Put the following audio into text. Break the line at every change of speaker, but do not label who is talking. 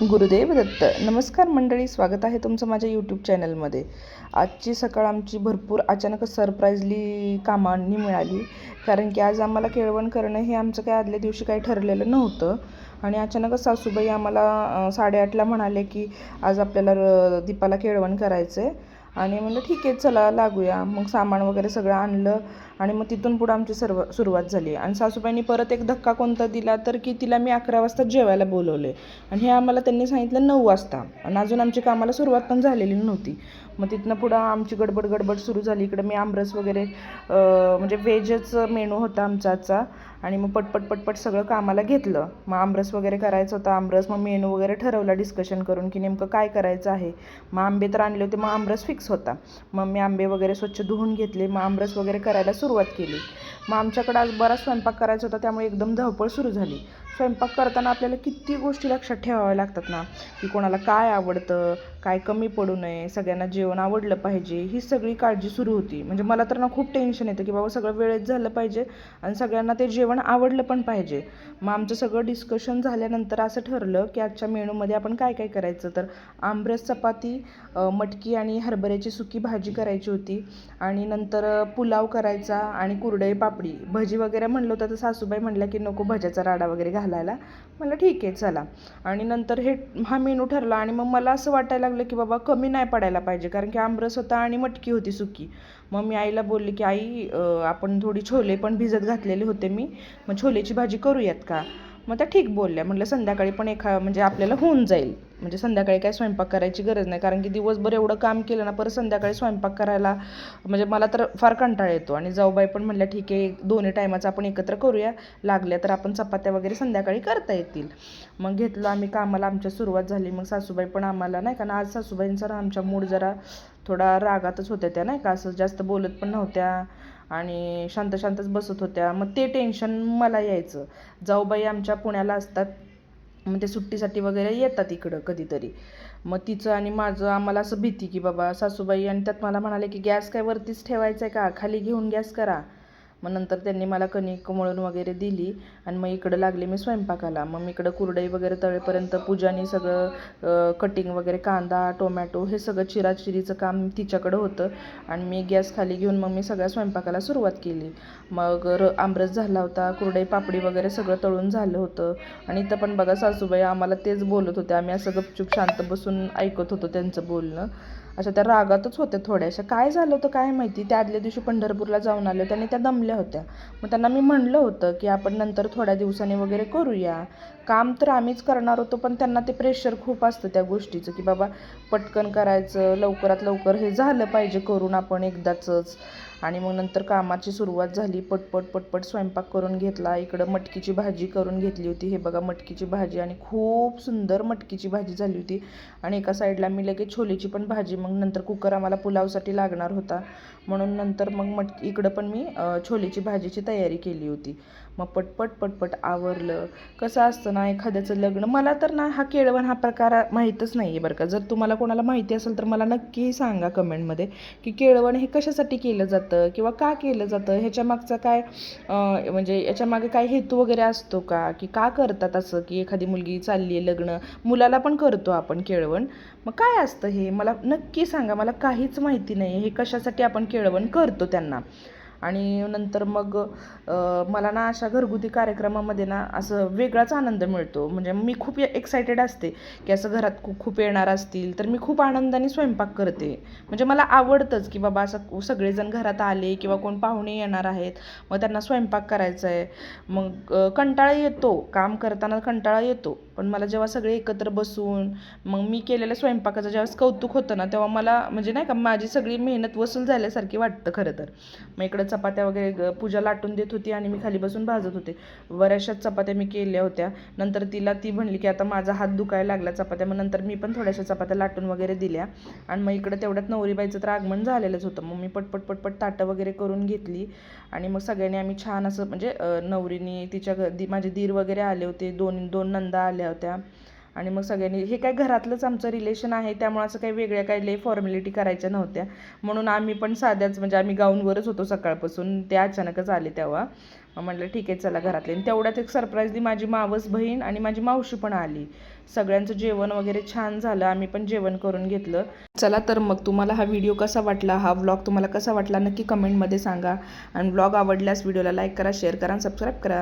गुरुदेव दत्त. नमस्कार मंडळी, स्वागत आहे तुमचं माझ्या यूट्यूब चॅनलमध्ये. आजची सकाळ आमची भरपूर अचानक सरप्राईजली कामांनी मिळाली, कारण की आज आम्हाला केळवण करणं हे आमचं काय आदल्या दिवशी काही ठरलेलं नव्हतं. आणि अचानकच सासूबाई आम्हाला 8:30ला म्हणाले की आज आपल्याला दीपाला केळवण करायचं आहे. आणि म्हणलं ठीक आहे, चला लागूया. मग सामान वगैरे सगळं आणलं आणि मग तिथून पुढं आमची सुरुवात झाली. आणि सासूबाईंनी परत एक धक्का कोणता दिला तर की तिला मी 11 वाजता जेवायला बोलवले, आणि हे आम्हाला त्यांनी सांगितलं 9 वाजता, आणि अजून आमची कामाला सुरुवात पण झालेली नव्हती. मग तिथनं पुढं आमची गडबड सुरू झाली. इकडं मी आमरस वगैरे म्हणजे व्हेजच मेनू होता आमचा आजचा. आणि मग पटपट सगळं कामाला घेतलं. मग आमरस वगैरे करायचं होतं. आमरस मग मेनू वगैरे ठरवला डिस्कशन करून की नेमकं काय करायचं आहे. मग आंबे तर आणले होते, मग आमरस फिक्स होता. मग मी आंबे वगैरे स्वच्छ धुवून घेतले. मग आमरस वगैरे करायला सुरुवात केली. मग आमच्याकडं आज बराच स्वयंपाक करायचा होता, त्यामुळे एकदम धावपळ सुरू झाली. स्वयंपाक करताना आपल्याला किती गोष्टी लक्षात ठेवाव्या लागतात ना, की कोणाला काय आवडतं, काय कमी पडू नये, सगळ्यांना जेवण आवडलं पाहिजे, ही सगळी काळजी सुरू होती. म्हणजे मला तर ना खूप टेन्शन येतं की बाबा सगळं वेळेत झालं पाहिजे आणि सगळ्यांना ते जेवण आवडलं पण पाहिजे. मग आमचं सगळं डिस्कशन झाल्यानंतर असं ठरलं की आजच्या मेनूमध्ये आपण काय काय करायचं. तर आमरस, चपाती, मटकी आणि हरभऱ्याची सुकी भाजी करायची होती. आणि नंतर पुलाव करायचा आणि कुरडई, पापडी, भजी वगैरे म्हणलं होतं. तर सासूबाई म्हणल्या की नको भज्याचा राडा वगैरे घालायला. म्हणलं ठीक आहे चला. आणि नंतर हा मेनू ठरला. आणि मग मला असं वाटायला लागलं की बाबा कमी नाही पडायला पाहिजे, कारण की आमरस होता आणि मटकी होती सुकी. मग मी आईला बोलले की आई, आपण थोडी छोले पण भिजत घातलेले होते मी, मग छोलेची भाजी करूयात का. मग त्या ठीक बोलल्या. म्हटलं संध्याकाळी पण म्हणजे आपल्याला होऊन जाईल, म्हणजे संध्याकाळी काय स्वयंपाक करायची गरज नाही, कारण की दिवसभर एवढं काम केलं ना, परत संध्याकाळी स्वयंपाक करायला म्हणजे मला तर फार कंटाळा येतो. आणि जाऊबाई पण म्हणल्या ठीक आहे, दोन्ही टायमाचं आपण एकत्र करूया, लागल्या तर आपण चपात्या वगैरे संध्याकाळी करता येतील. मग घेतलं आम्ही कामाला, आमच्या सुरुवात झाली. मग सासूबाई पण आम्हाला नाही का ना, आज सासूबाईंचा आमच्या मूड जरा थोडा रागातच होत्या त्या, नाही का, असं जास्त बोलत पण नव्हत्या आणि शांतच बसत होत्या. मग ते टेन्शन मला यायचं. जाऊबाई आमच्या पुण्याला असतात, मग ते सुट्टीसाठी वगैरे येतात इकडं कधीतरी. मग तिचं आणि माझं आम्हाला असं भीती की बाबा सासूबाई, आणि त्यात मला म्हणाले की गॅस काय वरतीच ठेवायचा आहे का, खाली घेऊन गॅस करा. मग नंतर त्यांनी मला कणिक मळून वगैरे दिली आणि मग इकडं लागले मी स्वयंपाकाला. मग मी इकडं कुरडई वगैरे तळेपर्यंत पूजानी सगळं कटिंग वगैरे, कांदा, टोमॅटो, हे सगळं चिराचिरीचं काम तिच्याकडं होतं. आणि मी गॅस खाली घेऊन मग मी सगळ्या स्वयंपाकाला सुरुवात केली. मग आमरस झाला होता, कुरडई, पापडी वगैरे सगळं तळून झालं होतं. आणि इथं पण बघा सासूबाई आम्हाला तेच बोलत होते. आम्ही असं गपचूप शांत बसून ऐकत होतो त्यांचं बोलणं. अशा त्या रागातच होत्या थोड्याशा. काय झालं होतं काय माहिती, त्या आदल्या दिवशी पंढरपूरला जाऊन आले होते आणि त्या दमल्या होत्या. मग त्यांना मी म्हणलं होतं की आपण नंतर थोड्या दिवसांनी वगैरे करूया. काम तर आम्हीच करणार होतो, पण त्यांना ते प्रेशर खूप असतं त्या गोष्टीचं की बाबा पटकन करायचं, लवकरात लवकर हे झालं पाहिजे करून आपण एकदाचंच. आणि मग नंतर कामाची सुरुवात झाली. पटपट स्वयंपाक करून घेतला. इकडं मटकीची भाजी करून घेतली होती. हे बघा मटकीची भाजी, आणि खूप सुंदर मटकीची भाजी झाली होती. आणि एका साईडला मी लगेच छोलेची पण भाजी, मग नंतर कुकर आम्हाला पुलावसाठी लागणार होता, म्हणून नंतर मग इकडं पण मी छोलेची भाजीची तयारी केली होती. मग पटपट आवरलं. कसं असतं ना, एखाद्याचं लग्न, मला तर ना हा केळवण हा प्रकार माहीतच नाही आहे बरं का. जर तुम्हाला कोणाला माहिती असेल तर मला नक्की सांगा कमेंटमध्ये की केळवण हे कशासाठी केलं जातं किंवा का केलं जातं, ह्याच्या मागचा काय म्हणजे याच्यामागे काय हेतू वगैरे असतो का, की का करतात असं, की एखादी मुलगी चालली आहे लग्न, मुलाला पण करतो आपण केळवण, मग काय असतं हे मला नक्की सांगा. मला काहीच माहिती नाही हे कशासाठी आपण केळवण करतो त्यांना. आणि नंतर मग मला ना अशा घरगुती कार्यक्रमामध्ये ना असं वेगळाच आनंद मिळतो. म्हणजे मी खूप एक्सायटेड असते की असं घरात खूप येणार असतील तर मी खूप आनंदाने स्वयंपाक करते. म्हणजे मला आवडतंच की बाबा असं सगळेजण घरात आले किंवा कोण पाहुणे येणार आहेत, मग त्यांना स्वयंपाक करायचा आहे. मग कंटाळा येतो, काम करताना कंटाळा येतो, पण मला जेव्हा सगळे एकत्र बसून मग मी केलेल्या स्वयंपाकाचं ज्यावेळेस कौतुक होतं ना, तेव्हा मला म्हणजे नाही का माझी सगळी मेहनत वसूल झाल्यासारखी वाटतं खरं तर. मग इकडं चपात्या वगैरे पूजा लाटून देत होती आणि मी खाली बसून भाजत होते. बऱ्याचशाच चपात्या मी केल्या होत्या. नंतर ती म्हणली की आता माझा हात दुखायला लागला चपात्या, मग नंतर मी पण थोड्याशा चपात्या लाटून वगैरे दिल्या. आणि मग इकडं तेवढ्यात नवरीबाईचं तर आगमन झालेलंच होतं. मग मी पटपट ताटं वगैरे करून घेतली. आणि मग सगळ्यांनी आम्ही छान असं म्हणजे नवरीनी माझे दीर वगैरे आले होते, दोन नंदा आल्या होत्या. आणि मग सगळ्यांनी, हे काय घरातलंच आमचं रिलेशन आहे त्यामुळे असं काही वेगळ्या काही लई फॉर्मॅलिटी करायच्या नव्हत्या, म्हणून आम्ही पण साध्याच, म्हणजे आम्ही गाऊनवरच होतो सकाळपासून, ते अचानकच आले तेव्हा. म्हटलं ठीक आहे चला घरातले. आणि तेवढ्यात एक सरप्राईजली माझी मावस बहीण आणि माझी मावशी पण आली. सगळ्यांचं जेवण वगैरे छान झालं, आम्ही पण जेवण करून घेतलं. चला तर मग तुम्हाला हा व्हिडिओ कसा वाटला, हा व्लॉग तुम्हाला कसा वाटला नक्की कमेंटमध्ये सांगा. आणि व्लॉग आवडल्यास व्हिडिओला लाईक करा, शेअर करा आणि सबस्क्राईब करा.